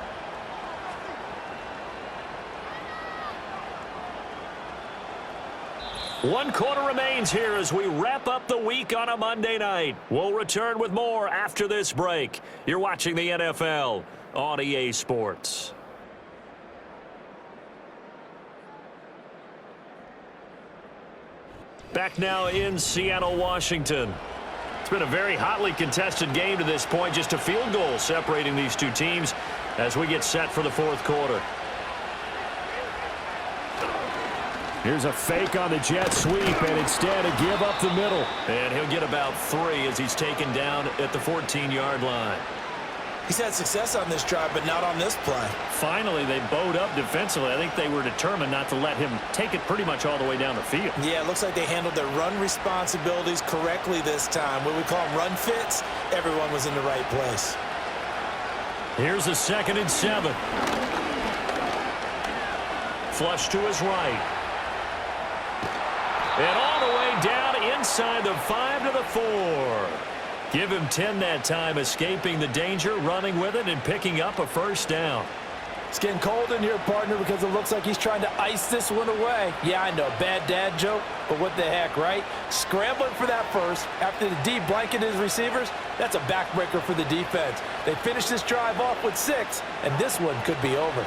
One quarter remains here as we wrap up the week on a Monday night. We'll return with more after this break. You're watching the NFL on EA Sports. Back now in Seattle, Washington. It's been a very hotly contested game to this point. Just a field goal separating these two teams as we get set for the fourth quarter. Here's a fake on the jet sweep, and instead a give up the middle. And he'll get about 3 as he's taken down at the 14-yard line. He's had success on this drive, but not on this play. Finally, they bowed up defensively. I think they were determined not to let him take it pretty much all the way down the field. Yeah, it looks like they handled their run responsibilities correctly this time. What we call them run fits, everyone was in the right place. Here's a 2nd and 7. Flush to his right. And all the way down inside the 5 to the 4. Give him 10 that time, escaping the danger, running with it, and picking up a first down. It's getting cold in here, partner, because it looks like he's trying to ice this one away. Yeah, I know, bad dad joke, but what the heck, right? Scrambling for that first after the D blanketed his receivers, that's a backbreaker for the defense. They finish this drive off with 6, and this one could be over.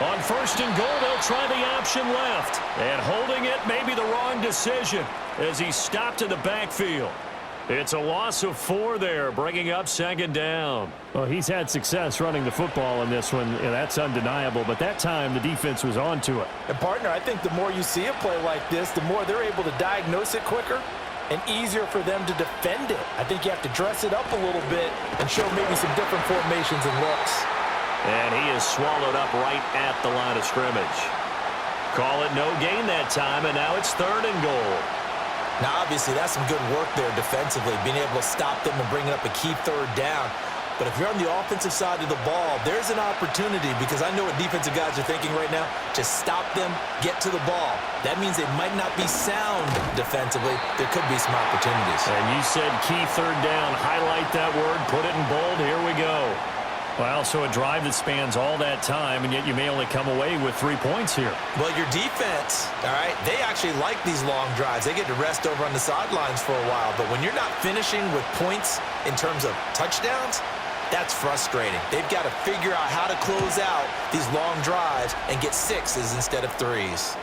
On 1st and goal, they'll try the option left. And holding it may be the wrong decision as he stopped in the backfield. It's a loss of 4 there, bringing up 2nd down. Well, he's had success running the football in this one, and that's undeniable. But that time, the defense was onto it. And, partner, I think the more you see a play like this, the more they're able to diagnose it quicker and easier for them to defend it. I think you have to dress it up a little bit and show maybe some different formations and looks. And he is swallowed up right at the line of scrimmage. Call it no gain that time, and now it's 3rd and goal. Now, obviously, that's some good work there defensively, being able to stop them and bringing up a key 3rd down. But if you're on the offensive side of the ball, there's an opportunity, because I know what defensive guys are thinking right now. Just stop them, get to the ball. That means they might not be sound defensively. There could be some opportunities. And you said key 3rd down. Highlight that word, put it in bold. Here we go. Well, so a drive that spans all that time, and yet you may only come away with 3 points here. Well, your defense, all right, they actually like these long drives. They get to rest over on the sidelines for a while. But when you're not finishing with points in terms of touchdowns, that's frustrating. They've got to figure out how to close out these long drives and get 6s instead of 3s.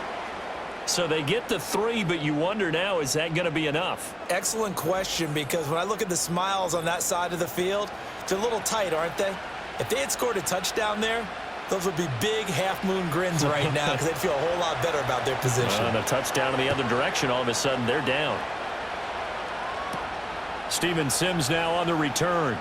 So they get the 3, but you wonder now, is that going to be enough? Excellent question, because when I look at the smiles on that side of the field, they're a little tight, aren't they? If they had scored a touchdown there, those would be big half-moon grins right now, because they'd feel a whole lot better about their position. And a touchdown in the other direction, all of a sudden they're down. Steven Sims now on the return.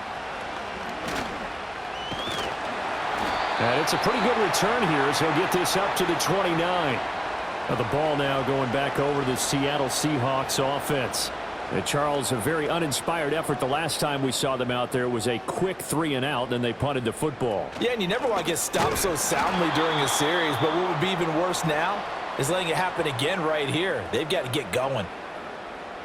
And it's a pretty good return here as he'll get this up to the 29. Now the ball now going back over to the Seattle Seahawks offense. And Charles, a very uninspired effort the last time we saw them out there. It was a quick 3 and out, then they punted the football. Yeah, and you never want to get stopped so soundly during a series, but what would be even worse now is letting it happen again right here. They've got to get going.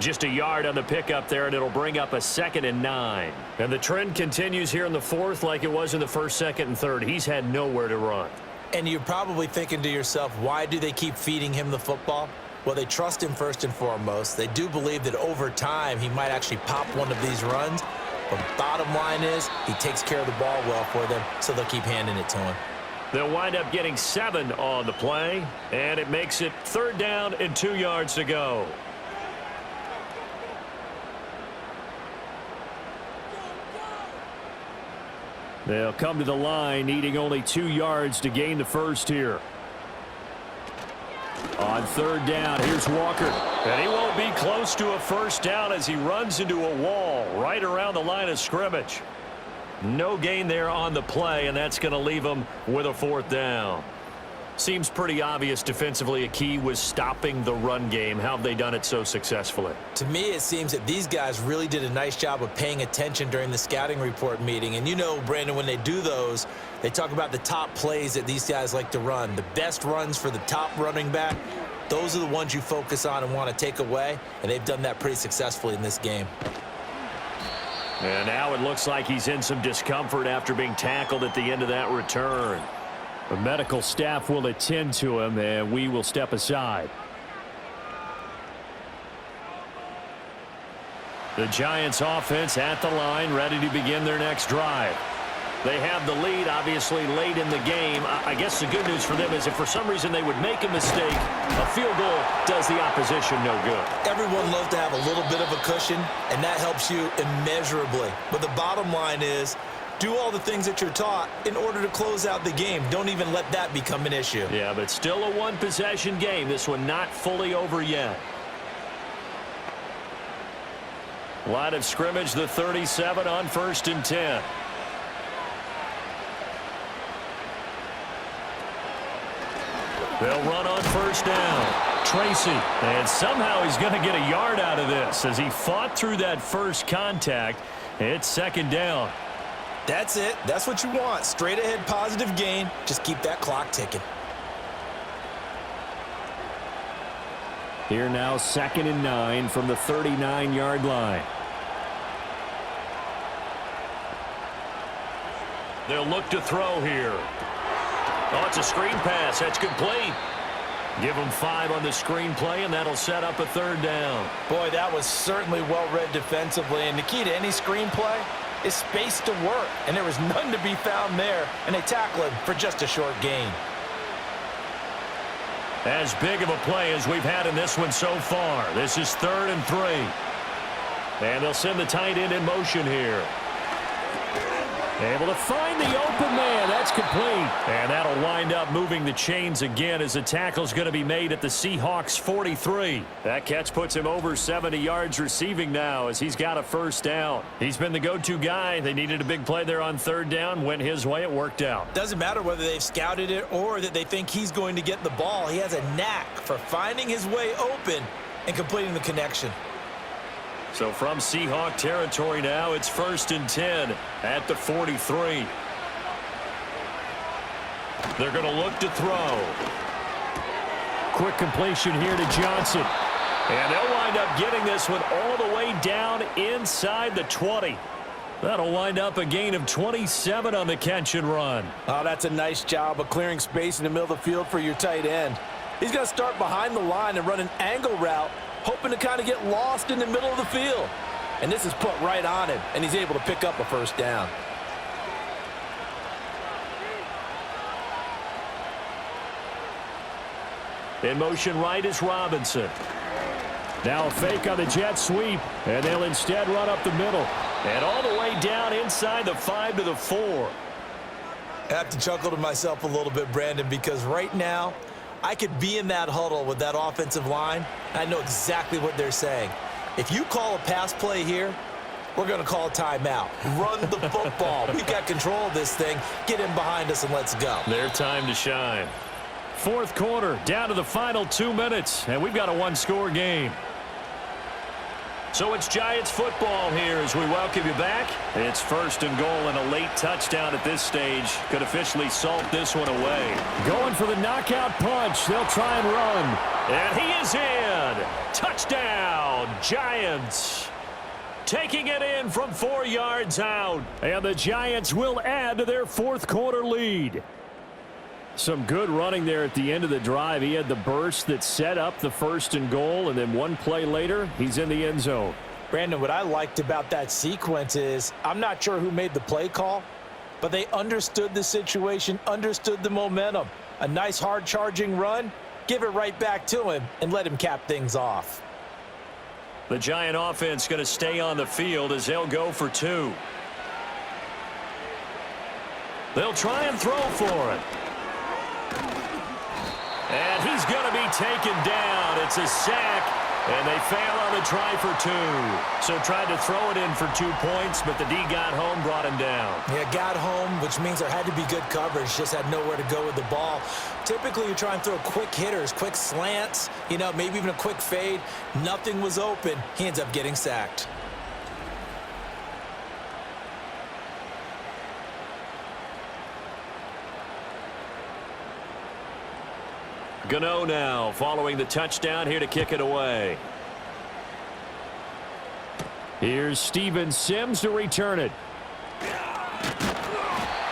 Just a yard on the pickup there, and it'll bring up a 2nd and 9. And the trend continues here in the 4th like it was in the 1st, 2nd, and 3rd. He's had nowhere to run. And you're probably thinking to yourself, why do they keep feeding him the football? Well, they trust him first and foremost. They do believe that over time he might actually pop one of these runs. But bottom line is he takes care of the ball well for them, so they'll keep handing it to him. They'll wind up getting 7 on the play, and it makes it 3rd down and 2 yards to go. They'll come to the line, needing only 2 yards to gain the first here. On 3rd down, here's Walker. And he won't be close to a 1st down as he runs into a wall right around the line of scrimmage. No gain there on the play, and that's going to leave him with a 4th down. Seems pretty obvious defensively a key was stopping the run game. How have they done it so successfully? To me, it seems that these guys really did a nice job of paying attention during the scouting report meeting. And you know, Brandon, when they do those, they talk about the top plays that these guys like to run. The best runs for the top running back, those are the ones you focus on and want to take away. And they've done that pretty successfully in this game. And now it looks like he's in some discomfort after being tackled at the end of that return. The medical staff will attend to him, and we will step aside. The Giants offense at the line, ready to begin their next drive. They have the lead, obviously, late in the game. I guess the good news for them is if for some reason they would make a mistake, a field goal does the opposition no good. Everyone loves to have a little bit of a cushion, and that helps you immeasurably. But the bottom line is, do all the things that you're taught in order to close out the game. Don't even let that become an issue. Yeah, but still a one-possession game. This one not fully over yet. Line of scrimmage, the 37 on 1st and 10. They'll run on 1st down. Tracy, and somehow he's going to get a yard out of this as he fought through that first contact. It's 2nd down. That's it. That's what you want. Straight ahead positive gain. Just keep that clock ticking. Here now 2nd and 9 from the 39-yard line. They'll look to throw here. Oh, it's a screen pass. That's complete. Give them 5 on the screen play, and that'll set up a 3rd down. Boy, that was certainly well-read defensively, and the key to any screen play is space to work, and there was none to be found there, and they tackle him for just a short gain. As big of a play as we've had in this one so far. This is 3rd and 3. And they'll send the tight end in motion here. Able to find the open man. That's complete. And that'll wind up moving the chains again as the tackle's going to be made at the Seahawks 43. That catch puts him over 70 yards receiving now as he's got a 1st down. He's been the go-to guy. They needed a big play there on 3rd down. Went his way. It worked out. Doesn't matter whether they've scouted it or that they think he's going to get the ball. He has a knack for finding his way open and completing the connection. So from Seahawk territory now, it's 1st and 10 at the 43. They're going to look to throw. Quick completion here to Jaxson. And they'll wind up getting this one all the way down inside the 20. That'll wind up a gain of 27 on the catch and run. Oh, that's a nice job of clearing space in the middle of the field for your tight end. He's going to start behind the line and run an angle route, hoping to kind of get lost in the middle of the field. And this is put right on him, and he's able to pick up a 1st down. In motion right is Robinson. Now a fake on the jet sweep, and they'll instead run up the middle. And all the way down inside the 5 to the 4. I have to chuckle to myself a little bit, Brandon, because right now I could be in that huddle with that offensive line. I know exactly what they're saying. If you call a pass play here, we're going to call a timeout. Run the football. We've got control of this thing. Get in behind us and let's go. Their time to shine. 4th quarter, down to the final 2 minutes, and we've got a 1-score game. So it's Giants football here as we welcome you back. It's 1st and goal, and a late touchdown at this stage could officially salt this one away. Going for the knockout punch. They'll try and run. And he is in. Touchdown, Giants. Taking it in from 4 yards out. And the Giants will add to their 4th quarter lead. Some good running there at the end of the drive. He had the burst that set up the 1st and goal, and then one play later, he's in the end zone. Brandon, what I liked about that sequence is I'm not sure who made the play call, but they understood the situation, understood the momentum. A nice hard-charging run, give it right back to him, and let him cap things off. The Giant offense going to stay on the field as they'll go for 2. They'll try and throw for it. And he's going to be taken down. It's a sack, and they fail on the try for 2. So tried to throw it in for 2 points, but the D got home, brought him down. Yeah, got home, which means there had to be good coverage. Just had nowhere to go with the ball. Typically, you try and throw quick hitters, quick slants, maybe even a quick fade. Nothing was open. He ends up getting sacked. Gano now following the touchdown here to kick it away. Here's Steven Sims to return it.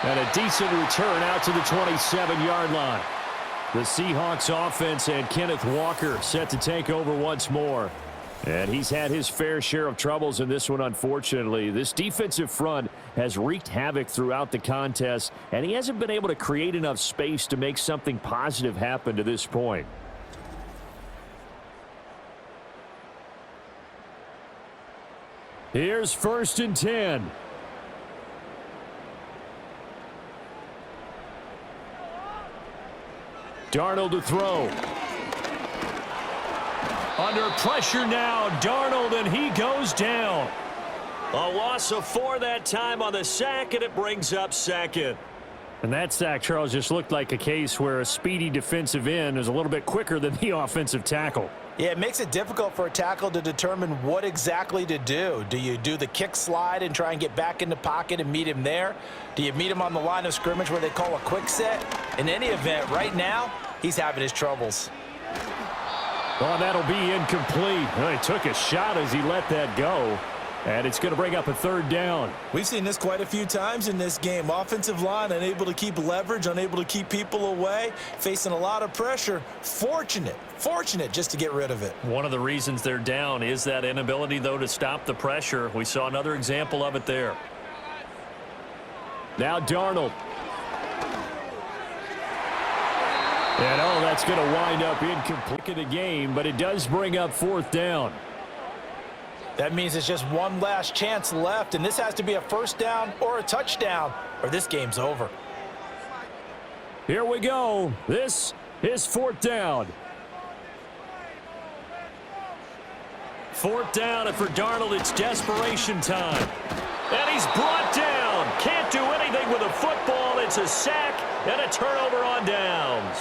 And a decent return out to the 27-yard line. The Seahawks offense and Kenneth Walker set to take over once more. And he's had his fair share of troubles in this one, unfortunately. This defensive front has wreaked havoc throughout the contest, and he hasn't been able to create enough space to make something positive happen to this point. Here's 1st and 10. Darnold to throw. Under pressure now, Darnold, and he goes down. A loss of 4 that time on the sack, and it brings up 2nd. And that sack, Charles, just looked like a case where a speedy defensive end is a little bit quicker than the offensive tackle. Yeah, it makes it difficult for a tackle to determine what exactly to do. Do you do the kick slide and try and get back in the pocket and meet him there? Do you meet him on the line of scrimmage where they call a quick set? In any event, right now, he's having his troubles. Oh, that'll be incomplete. Well, he took a shot as he let that go. And it's going to bring up a third down. We've seen this quite a few times in this game. Offensive line unable to keep leverage, unable to keep people away, facing a lot of pressure. Fortunate just to get rid of it. One of the reasons they're down is that inability, though, to stop the pressure. We saw another example of it there. Now Darnold. And, oh, that's going to wind up incomplete in the game, but it does bring up fourth down. That means it's just one last chance left, and this has to be a first down or a touchdown, or this game's over. Here we go. This is fourth down. Fourth down, and for Darnold, it's desperation time. And he's brought down. Can't do anything with a football. It's a sack and a turnover on downs.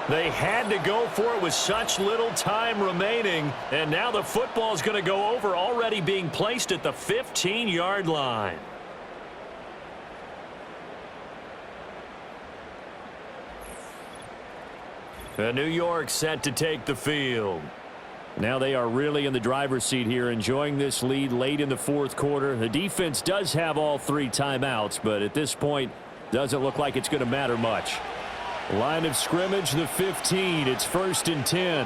They had to go for it with such little time remaining, and now the football is going to go over, already being placed at the 15-yard line. And New York set to take the field. Now they are really in the driver's seat here, enjoying this lead late in the fourth quarter. The defense does have all 3 timeouts, but at this point, doesn't look like it's going to matter much. Line of scrimmage, the 15. It's 1st and 10.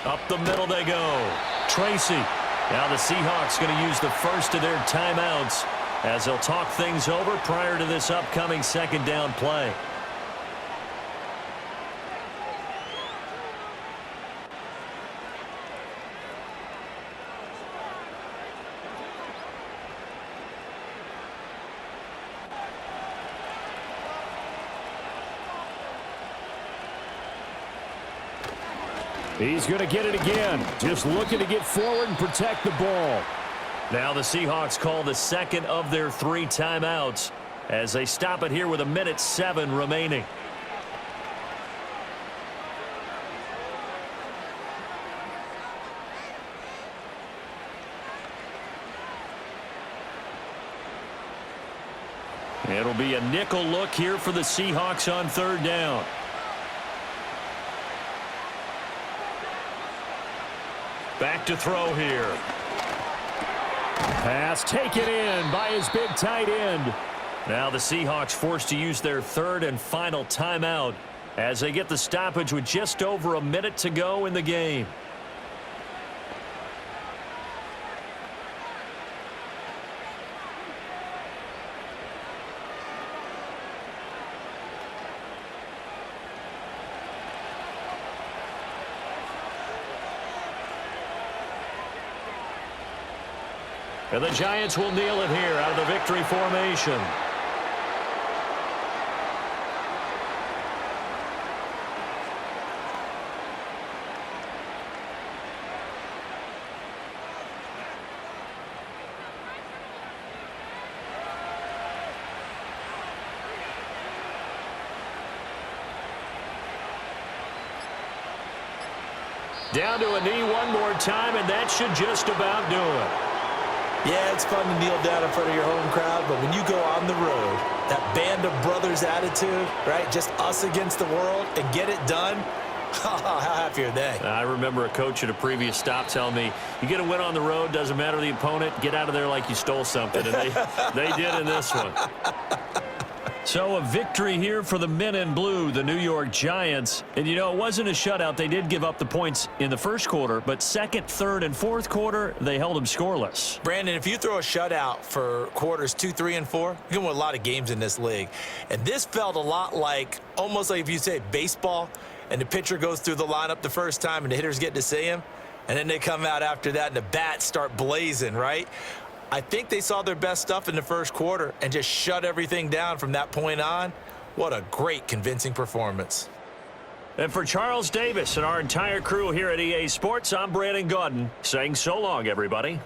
Up the middle they go. Tracy. Now the Seahawks going to use the first of their timeouts as they'll talk things over prior to this upcoming second down play. He's going to get it again. Just looking to get forward and protect the ball. Now the Seahawks call the second of their 3 timeouts as they stop it here with 1:07 remaining. It'll be a nickel look here for the Seahawks on 3rd down. Back to throw here. Pass taken in by his big tight end. Now the Seahawks forced to use their 3rd and final timeout as they get the stoppage with just over 1 minute to go in the game. And the Giants will kneel it here out of the victory formation. Down to a knee one more time, and that should just about do it. Yeah, it's fun to kneel down in front of your home crowd, but when you go on the road, that band of brothers attitude, right, just us against the world, and get it done, how happy are they? I remember a coach at a previous stop telling me, you get a win on the road, doesn't matter the opponent, get out of there like you stole something, and they did in this one. So a victory here for the men in blue, the New York Giants. And, you know, it wasn't a shutout. They did give up the points in the first quarter, but second, third, and fourth quarter, they held them scoreless. Brandon, if you throw a shutout for quarters 2, 3, and 4, you're going to win a lot of games in this league. And this felt a lot like, almost like if you say baseball, and the pitcher goes through the lineup the first time, and the hitters get to see him, and then they come out after that, and the bats start blazing, right? I think they saw their best stuff in the first quarter and just shut everything down from that point on. What a great, convincing performance. And for Charles Davis and our entire crew here at EA Sports, I'm Brandon Gaudin saying so long, everybody.